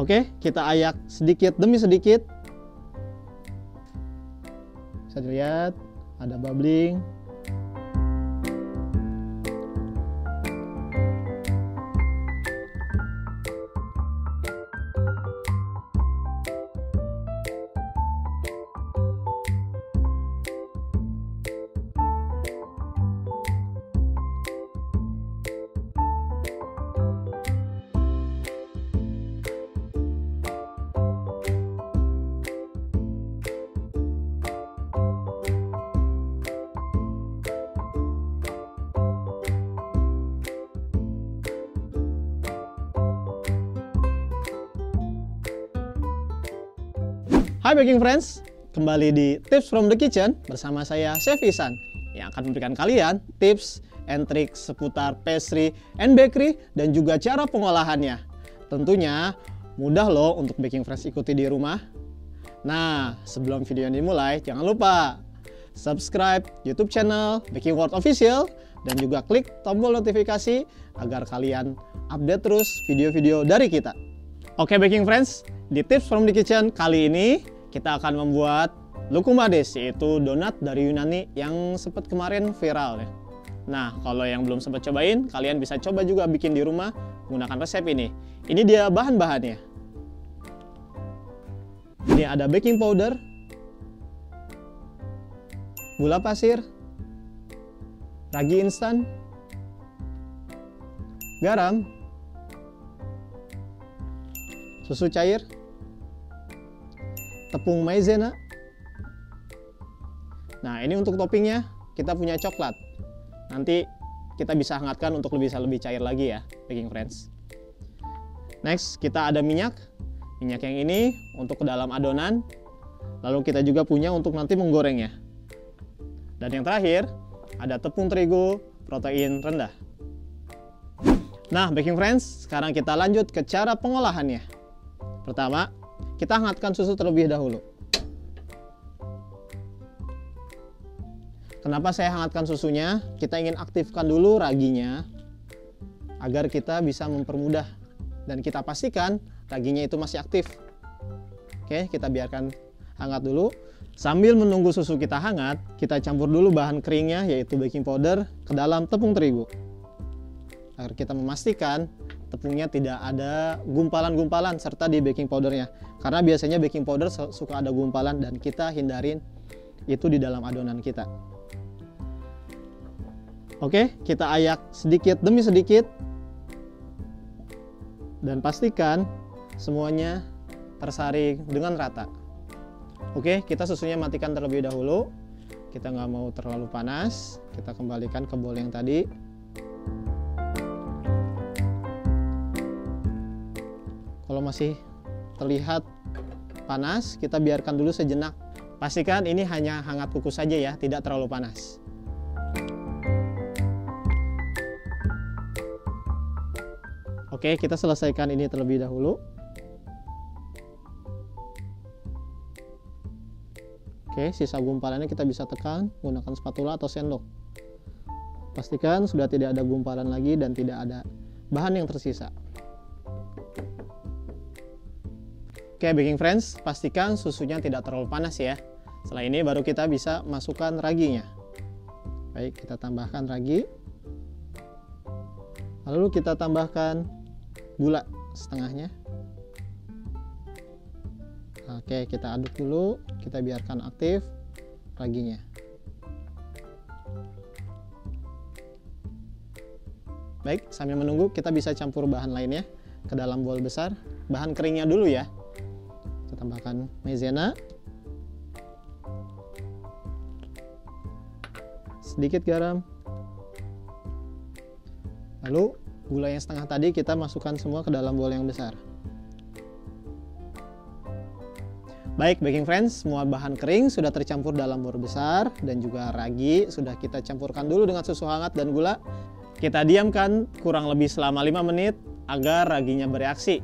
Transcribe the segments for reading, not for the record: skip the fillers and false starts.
Oke, kita ayak sedikit demi sedikit. Bisa dilihat ada bubbling. Hai baking friends, kembali di Tips from the Kitchen bersama saya Chef Ihsan yang akan memberikan kalian tips and trik seputar pastry and bakery dan juga cara pengolahannya. Tentunya mudah loh untuk baking friends ikuti di rumah. Nah, sebelum video ini dimulai, jangan lupa subscribe YouTube channel Baking World Official dan juga klik tombol notifikasi agar kalian update terus video-video dari kita. Oke baking friends, di Tips from the Kitchen kali ini kita akan membuat lukumades, yaitu donat dari Yunani yang sempat kemarin viral ya. Nah, kalau yang belum sempat cobain, kalian bisa coba juga bikin di rumah menggunakan resep ini. Ini dia bahan-bahannya. Ini ada baking powder, gula pasir, ragi instan, garam, susu cair, tepung maizena. Nah, ini untuk toppingnya kita punya coklat. Nanti kita bisa hangatkan untuk lebih cair lagi ya, baking friends. Next, kita ada minyak. Minyak yang ini untuk ke dalam adonan. Lalu kita juga punya untuk nanti menggorengnya. Dan yang terakhir, ada tepung terigu protein rendah. Nah, baking friends, sekarang kita lanjut ke cara pengolahannya. Pertama, kita hangatkan susu terlebih dahulu. Kenapa saya hangatkan susunya? Kita ingin aktifkan dulu raginya agar kita bisa mempermudah dan kita pastikan raginya itu masih aktif. Oke, kita biarkan hangat dulu. Sambil menunggu susu kita hangat, kita campur dulu bahan keringnya yaitu baking powder ke dalam tepung terigu. Agar kita memastikan tepungnya tidak ada gumpalan-gumpalan serta di baking powdernya. Karena biasanya baking powder suka ada gumpalan dan kita hindarin itu di dalam adonan kita. Oke, kita ayak sedikit demi sedikit. Dan pastikan semuanya tersaring dengan rata. Oke, kita susunya matikan terlebih dahulu. Kita nggak mau terlalu panas. Kita kembalikan ke bowl yang tadi. Kalau masih terlihat panas, kita biarkan dulu sejenak. Pastikan ini hanya hangat kukus saja ya, tidak terlalu panas. Oke, kita selesaikan ini terlebih dahulu. Oke, sisa gumpalannya kita bisa tekan menggunakan spatula atau sendok. Pastikan sudah tidak ada gumpalan lagi dan tidak ada bahan yang tersisa. Oke baking friends, pastikan susunya tidak terlalu panas ya. Setelah ini baru kita bisa masukkan raginya. Baik, kita tambahkan ragi. Lalu kita tambahkan gula setengahnya. Oke, kita aduk dulu, kita biarkan aktif raginya. Baik, sambil menunggu kita bisa campur bahan lainnya ke dalam bowl besar. Bahan keringnya dulu ya. Kita tambahkan maizena, sedikit garam, lalu gula yang setengah tadi kita masukkan semua ke dalam bowl yang besar. Baik baking friends, semua bahan kering sudah tercampur dalam bowl besar dan juga ragi sudah kita campurkan dulu dengan susu hangat dan gula. Kita diamkan kurang lebih selama 5 menit agar raginya bereaksi.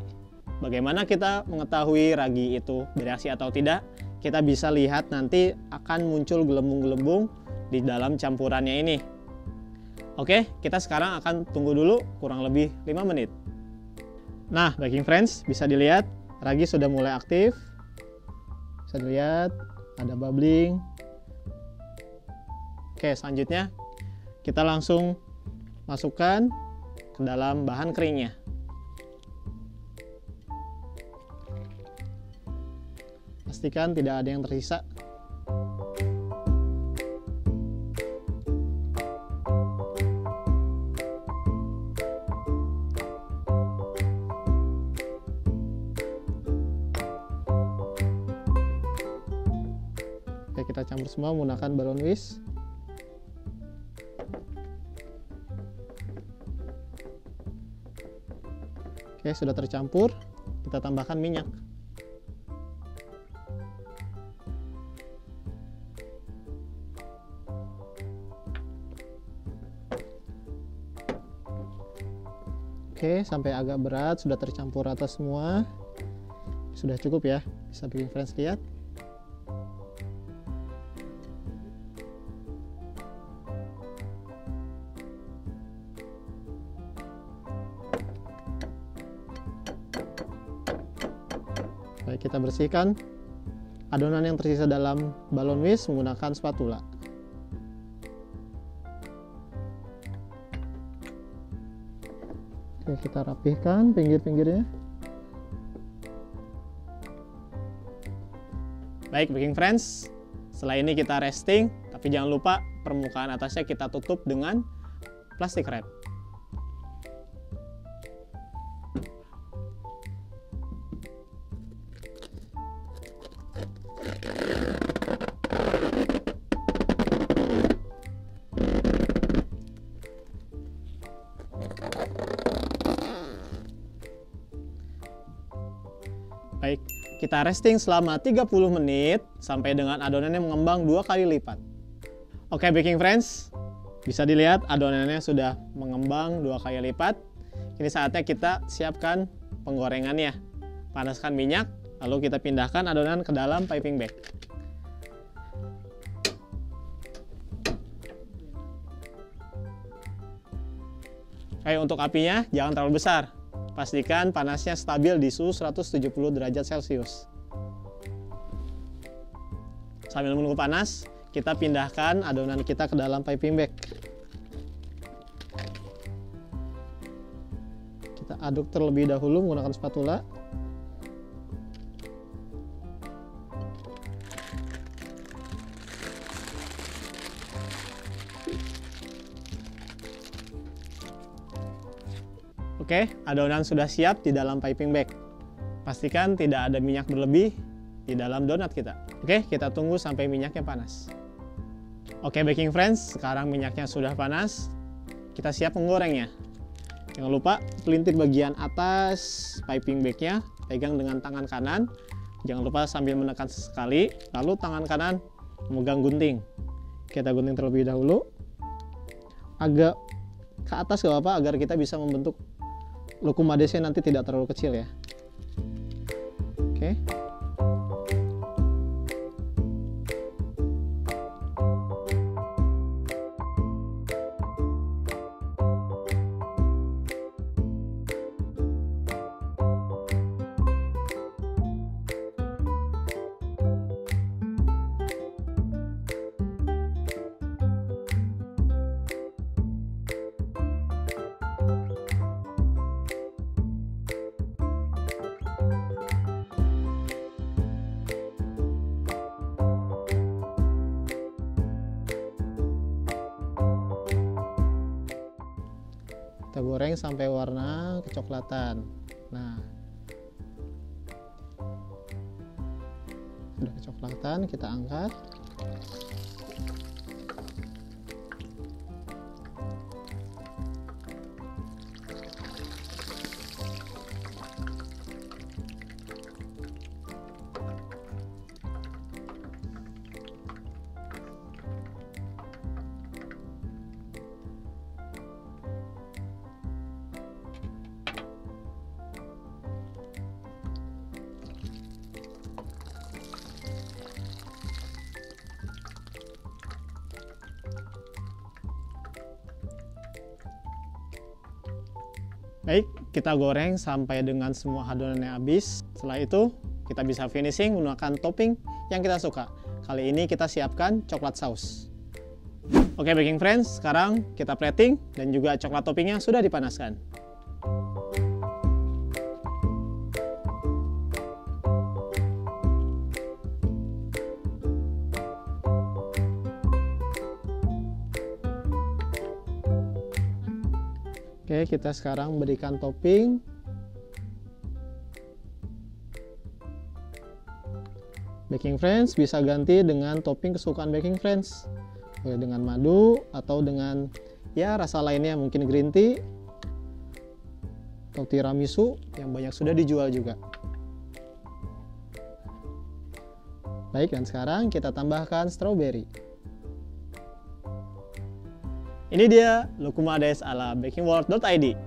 Bagaimana kita mengetahui ragi itu bereaksi atau tidak? Kita bisa lihat nanti akan muncul gelembung-gelembung di dalam campurannya ini. Oke, kita sekarang akan tunggu dulu kurang lebih 5 menit. Nah, baking friends, bisa dilihat ragi sudah mulai aktif. Bisa dilihat ada bubbling. Oke, selanjutnya kita langsung masukkan ke dalam bahan keringnya. Pastikan tidak ada yang tersisa. Oke, kita campur semua menggunakan balon whisk. Oke, sudah tercampur. Kita tambahkan minyak. Oke, sampai agak berat, sudah tercampur rata semua. Sudah cukup ya, bisa bikin friends lihat. Baik, kita bersihkan adonan yang tersisa dalam balon whisk menggunakan spatula. Oke, kita rapihkan pinggir-pinggirnya. Baik, baking friends, setelah ini kita resting, tapi jangan lupa permukaan atasnya kita tutup dengan plastik wrap. Baik, kita resting selama 30 menit sampai dengan adonannya mengembang 2 kali lipat. Oke, baking friends, bisa dilihat adonannya sudah mengembang 2 kali lipat. Ini saatnya kita siapkan penggorengannya. Panaskan minyak, lalu kita pindahkan adonan ke dalam piping bag. Oke, untuk apinya jangan terlalu besar. Pastikan panasnya stabil di suhu 170 derajat Celcius. Sambil menunggu panas, kita pindahkan adonan kita ke dalam piping bag. Kita aduk terlebih dahulu menggunakan spatula. Oke, adonan sudah siap di dalam piping bag. Pastikan tidak ada minyak berlebih di dalam donat kita. Oke, kita tunggu sampai minyaknya panas. Oke, baking friends, sekarang minyaknya sudah panas. Kita siap menggorengnya. Jangan lupa pelintir bagian atas piping bagnya, pegang dengan tangan kanan. Jangan lupa sambil menekan sesekali, lalu tangan kanan memegang gunting. Kita gunting terlebih dahulu. Agak ke atas gak apa-apa agar kita bisa membentuk lokum madesnya nanti tidak terlalu kecil ya. Oke. Kita goreng sampai warna kecoklatan. Nah, sudah kecoklatan, kita angkat. Baik, Kita goreng sampai dengan semua adonannya habis. Setelah itu, kita bisa finishing menggunakan topping yang kita suka. Kali ini kita siapkan coklat saus. Oke baking friends, sekarang kita plating dan juga coklat toppingnya sudah dipanaskan. Oke, kita sekarang berikan topping. Baking friends bisa ganti dengan topping kesukaan baking friends. Dengan madu atau dengan ya rasa lainnya, mungkin green tea atau tiramisu yang banyak sudah dijual juga. Baik, dan sekarang kita tambahkan strawberry. Ini dia Lukumades ala bakingworld.id.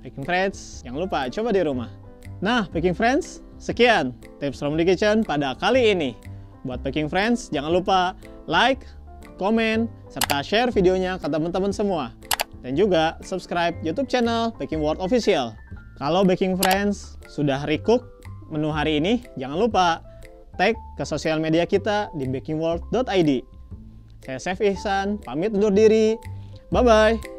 Baking friends, jangan lupa coba di rumah. Nah, baking friends, sekian tips from the kitchen pada kali ini. Buat baking friends, jangan lupa like, komen, serta share videonya ke teman-teman semua. Dan juga subscribe YouTube channel Baking World Official. Kalau baking friends sudah recook menu hari ini, jangan lupa tag ke sosial media kita di bakingworld.id. Saya Chef Ihsan, pamit undur diri. Bye-bye.